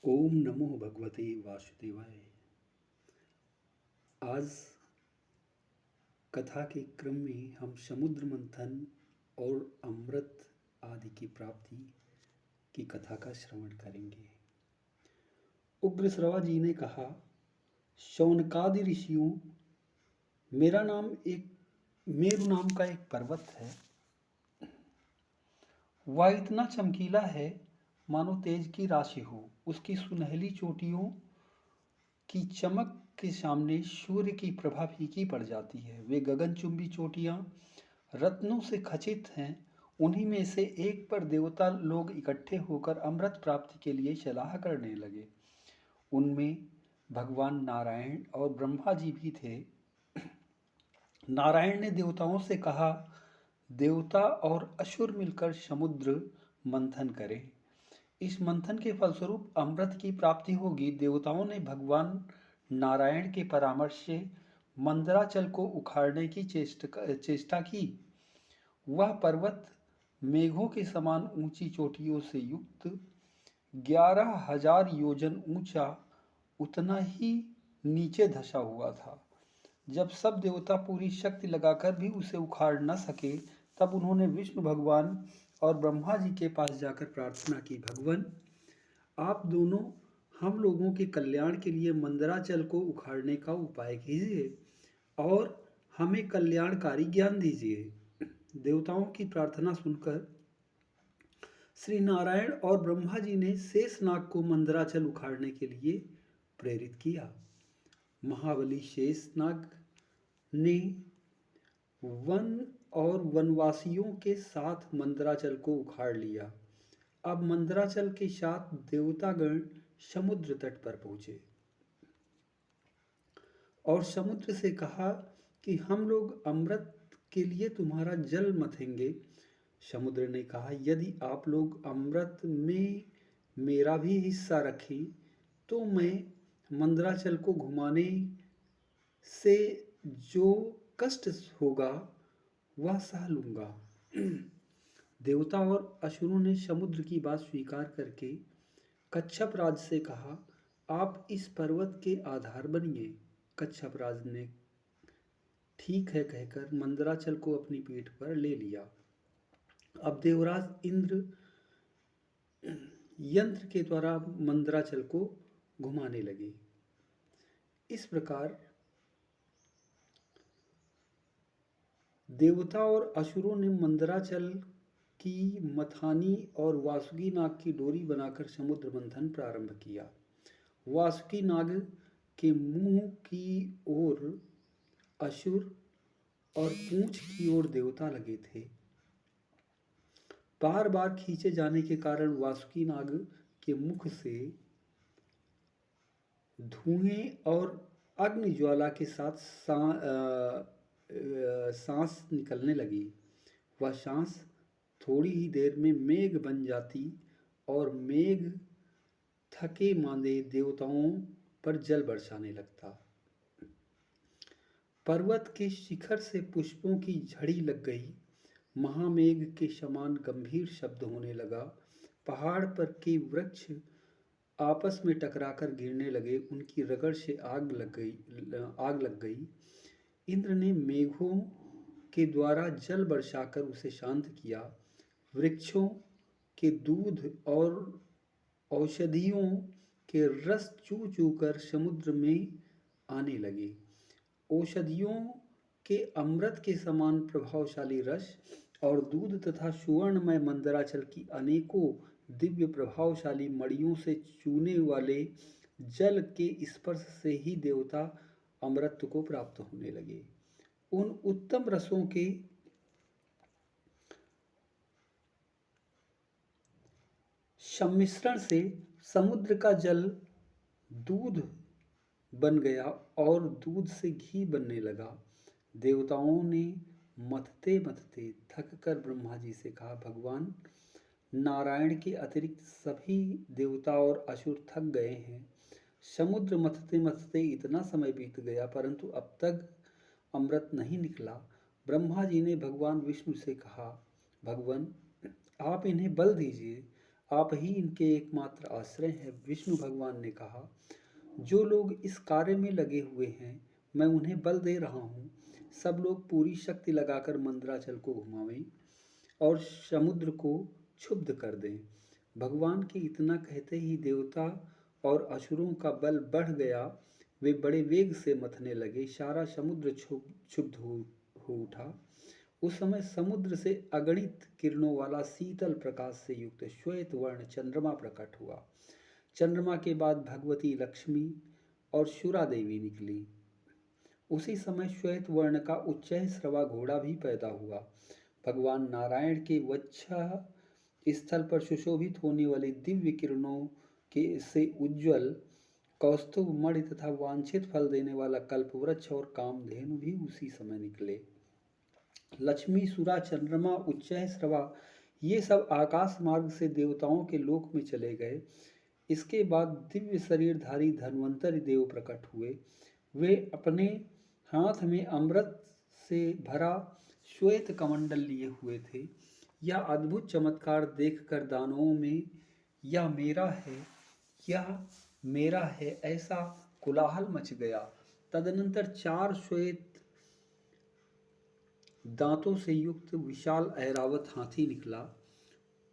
ओम नमो भगवते वासुदेवाय। आज कथा के क्रम में हम समुद्र मंथन और अमृत आदि की प्राप्ति की कथा का श्रवण करेंगे। उग्रश्रवा जी ने कहा, शौनकादि ऋषियों, मेरु नाम का एक पर्वत है। वह इतना चमकीला है मानो तेज की राशि हो। उसकी सुनहली चोटियों की चमक के सामने सूर्य की प्रभा फीकी पड़ जाती है। वे गगनचुंबी चोटियां रत्नों से खचित हैं। उन्हीं में से एक पर देवता लोग इकट्ठे होकर अमृत प्राप्ति के लिए सलाह करने लगे। उनमें भगवान नारायण और ब्रह्मा जी भी थे। नारायण ने देवताओं से कहा, देवता और असुर मिलकर समुद्र मंथन करें। इस मंथन के फलस्वरूप अमृत की प्राप्ति होगी। देवताओं ने भगवान नारायण के परामर्श से मंदराचल को उखाड़ने की चेष्टा की। वह पर्वत मेघों के समान ऊंची चोटियों से युक्त 11,000 योजन ऊंचा, उतना ही नीचे धंसा हुआ था। जब सब देवता पूरी शक्ति लगाकर भी उसे उखाड़ न सके, तब उन्होंने विष्णु भगवान और ब्रह्मा जी के पास जाकर प्रार्थना की, भगवान, आप दोनों हम लोगों के कल्याण के लिए मंदराचल को उखाड़ने का उपाय कीजिए और हमें कल्याणकारी ज्ञान दीजिए। देवताओं की प्रार्थना सुनकर श्री नारायण और ब्रह्मा जी ने शेषनाग को मंदराचल उखाड़ने के लिए प्रेरित किया। महाबली शेषनाग ने वन और वनवासियों के साथ मंदराचल को उखाड़ लिया। अब मंदराचल के साथ देवतागण समुद्र तट पर पहुंचे और समुद्र से कहा कि हम लोग अमृत के लिए तुम्हारा जल मथेंगे। समुद्र ने कहा, यदि आप लोग अमृत में मेरा भी हिस्सा रखें तो मैं मंदराचल को घुमाने से जो कष्ट होगा वह सह लूंगा। देवता और असुरों ने समुद्र की बात स्वीकार करके कच्छप राज से कहा, आप इस पर्वत के आधार बनिए। कच्छप राज ने ठीक है कहकर मंदराचल को अपनी पीठ पर ले लिया। अब देवराज इंद्र यंत्र के द्वारा मंदराचल को घुमाने लगे। इस प्रकार देवता और असुरों ने मंदराचल की मथानी और वासुकी नाग की डोरी बनाकर समुद्र मंथन प्रारंभ किया। वासुकी नाग के मुंह की ओर असुर और पूंछ की ओर देवता लगे थे। बार बार खींचे जाने के कारण वासुकी नाग के मुख से धुएं और अग्नि ज्वाला के साथ सांस निकलने लगी। वह सांस थोड़ी ही देर में मेघ बन जाती और मेघ थके मांदे देवताओं पर जल बरसाने लगता। पर्वत के शिखर से पुष्पों की झड़ी लग गई। महामेघ के समान गंभीर शब्द होने लगा। पहाड़ पर के वृक्ष आपस में टकराकर गिरने लगे। उनकी रगड़ से आग लग गई। इंद्र ने मेघों के द्वारा जल बरसाकर उसे शांत किया। वृक्षों के दूध और औषधियों के रस चू चू कर समुद्र में आने लगे। औषधियों के अमृत के समान प्रभावशाली रस और दूध तथा सुवर्णमय मंदराचल की अनेकों दिव्य प्रभावशाली मड़ियों से चूने वाले जल के स्पर्श से ही देवता अमृत को प्राप्त होने लगे। उन उत्तम रसों के सम्मिश्रण से समुद्र का जल दूध बन गया और दूध से घी बनने लगा। देवताओं ने मथते मथते थक कर ब्रह्मा जी से कहा, भगवान, नारायण के अतिरिक्त सभी देवता और असुर थक गए हैं। समुद्र मथते मथते इतना समय बीत गया परंतु अब तक अमृत नहीं निकला। ब्रह्मा जी ने भगवान विष्णु से कहा, भगवान, आप इन्हें बल दीजिए। आप ही इनके एकमात्र आश्रय हैं। विष्णु भगवान ने कहा, जो लोग इस कार्य में लगे हुए हैं, मैं उन्हें बल दे रहा हूँ। सब लोग पूरी शक्ति लगाकर मंदराचल को घुमावें और समुद्र को क्षुब्ध कर दें। भगवान के इतना कहते ही देवता और असुरों का बल बढ़ गया। वे बड़े वेग से मथने लगे। सारा समुद्र क्षुब्ध हो उठा। उस समय समुद्र से अगणित किरणों वाला शीतल प्रकाश से युक्त श्वेत वर्ण चंद्रमा प्रकट हुआ। चंद्रमा के बाद भगवती लक्ष्मी और शुरा देवी निकली। उसी समय श्वेत वर्ण का उच्चैः श्रवा घोड़ा भी पैदा हुआ। भगवान नारायण के वक्षा स्थल पर सुशोभित होने वाली दिव्य किरणों के से उज्ज्वल कौस्तुभ मणि तथा वांछित फल देने वाला कल्पवृक्ष और कामधेनु भी उसी समय निकले। लक्ष्मी, सुरा, चंद्रमा, उच्चैः श्रवा ये सब आकाश मार्ग से देवताओं के लोक में चले गए। इसके बाद दिव्य शरीरधारी धन्वंतरि देव प्रकट हुए। वे अपने हाथ में अमृत से भरा श्वेत कमंडल लिए हुए थे। यह अद्भुत चमत्कार देखकर दानवों में यह मेरा है, यह मेरा है ऐसा कोलाहल मच गया। तदनंतर 4 श्वेत दांतों से युक्त विशाल ऐरावत हाथी निकला।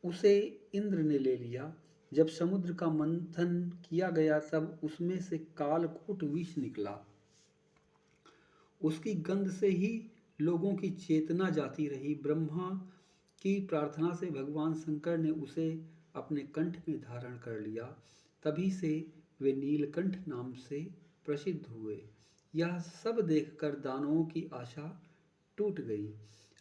उसे इंद्र ने ले लिया। जब समुद्र का मंथन किया गया तब उसमें से कालकूट विष निकला। उसकी गंध से ही लोगों की चेतना जाती रही। ब्रह्मा की प्रार्थना से भगवान शंकर ने उसे अपने कंठ में धारण कर लिया। तभी से वे नीलकंठ नाम से प्रसिद्ध हुए। यह सब देखकर दानवों की आशा टूट गई।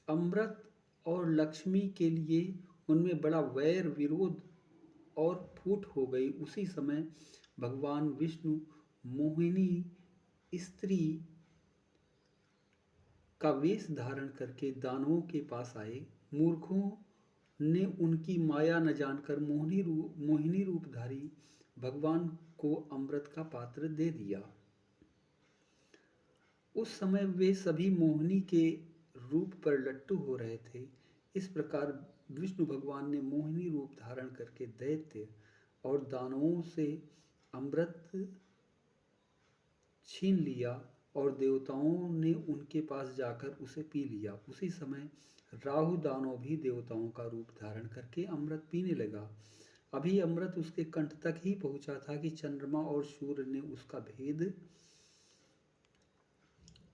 अमृत और लक्ष्मी के लिए उनमें बड़ा वैर विरोध और फूट हो गई। उसी समय भगवान विष्णु मोहिनी स्त्री का वेश धारण करके दानवों के पास आए। मूर्खों ने उनकी माया न जानकर मोहिनी रूपधारी भगवान को अमृत का पात्र दे दिया। उस समय वे सभी मोहिनी के रूप पर लट्टू हो रहे थे। इस प्रकार विष्णु भगवान ने मोहिनी रूप धारण करके दैत्य और दानवों से अमृत छीन लिया और देवताओं ने उनके पास जाकर उसे पी लिया। उसी समय राहु दानव भी देवताओं का रूप धारण करके अमृत पीने लगा। अभी अमृत उसके कंठ तक ही पहुंचा था कि चंद्रमा और सूर्य ने उसका भेद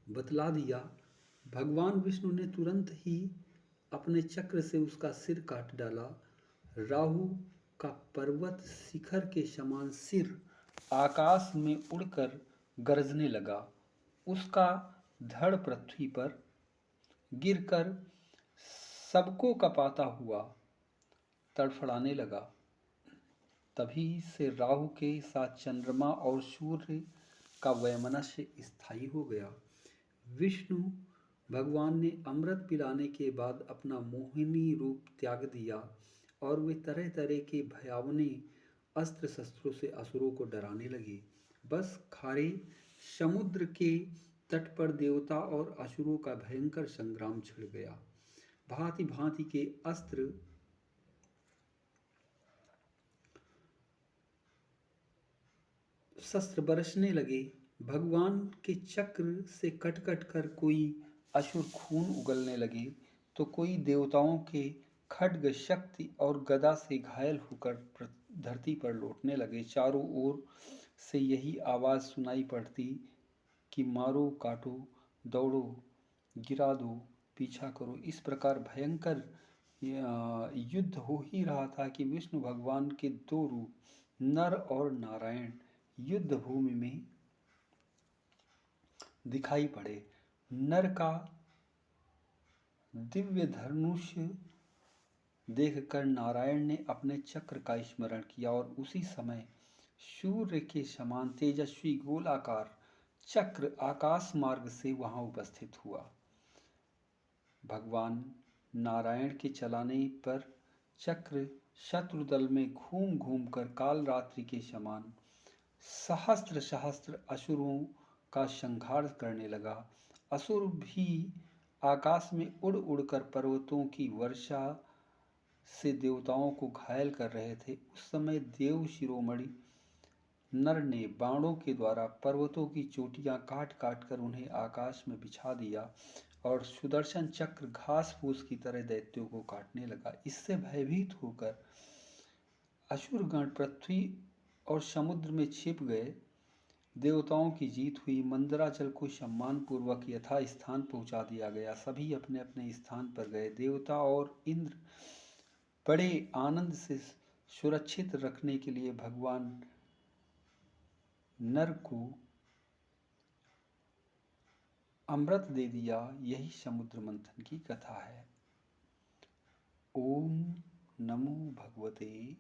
बतला दिया। भगवान विष्णु ने तुरंत ही अपने चक्र से उसका सिर काट डाला। राहु का पर्वत शिखर के समान सिर आकाश में उड़कर गरजने लगा। उसका धड़ पृथ्वी पर गिरकर सबको कपाता हुआ तड़फड़ाने लगा। तभी से राहु के साथ चंद्रमा और सूर्य का वैमनस्य स्थायी हो गया। विष्णु भगवान ने अमृत पिलाने के बाद अपना मोहिनी रूप त्याग दिया और वे तरह तरह के भयावने अस्त्र शस्त्रों से असुरों को डराने लगे। बस खारे समुद्र के तट पर देवता और असुरों का भयंकर संग्राम छिड़ गया। भांति भांति के अस्त्र शस्त्र बरसने लगे। भगवान के चक्र से कट कट कर कोई असुर खून उगलने लगे तो कोई देवताओं के खड्ग शक्ति और गदा से घायल होकर धरती पर लौटने लगे। चारों ओर से यही आवाज़ सुनाई पड़ती कि मारो, काटो, दौड़ो, गिरा दो, पीछा करो। इस प्रकार भयंकर युद्ध हो ही रहा था कि विष्णु भगवान के 2 रूप नर और नारायण युद्ध भूमि में दिखाई पड़े। नर का दिव्य धनुष देखकर नारायण ने अपने चक्र का स्मरण किया और उसी समय सूर्य के समान तेजस्वी गोलाकार चक्र आकाश मार्ग से वहां उपस्थित हुआ। भगवान नारायण के चलाने पर चक्र शत्रुदल में घूम घूम कर काल रात्रि के समान सहस्त्र सहस्त्र असुरों का संहार करने लगा। असुर भी आकाश में उड़ उड़कर पर्वतों की वर्षा से देवताओं को घायल कर रहे थे, उस समय देव शिरोमणि नर ने बाणों के द्वारा पर्वतों की चोटियां काट काट कर उन्हें आकाश में बिछा दिया और सुदर्शन चक्र घास फूस की तरह दैत्यों को काटने लगा। इससे भयभीत होकर असुरगण पृथ्वी और समुद्र में छिप गए। देवताओं की जीत हुई। मंदराचल को सम्मानपूर्वक यथा स्थान पहुंचा दिया गया। सभी अपने अपने स्थान पर गए। देवता और इंद्र बड़े आनंद से सुरक्षित रखने के लिए भगवान नर को अमृत दे दिया। यही समुद्र मंथन की कथा है। ओम नमो भगवते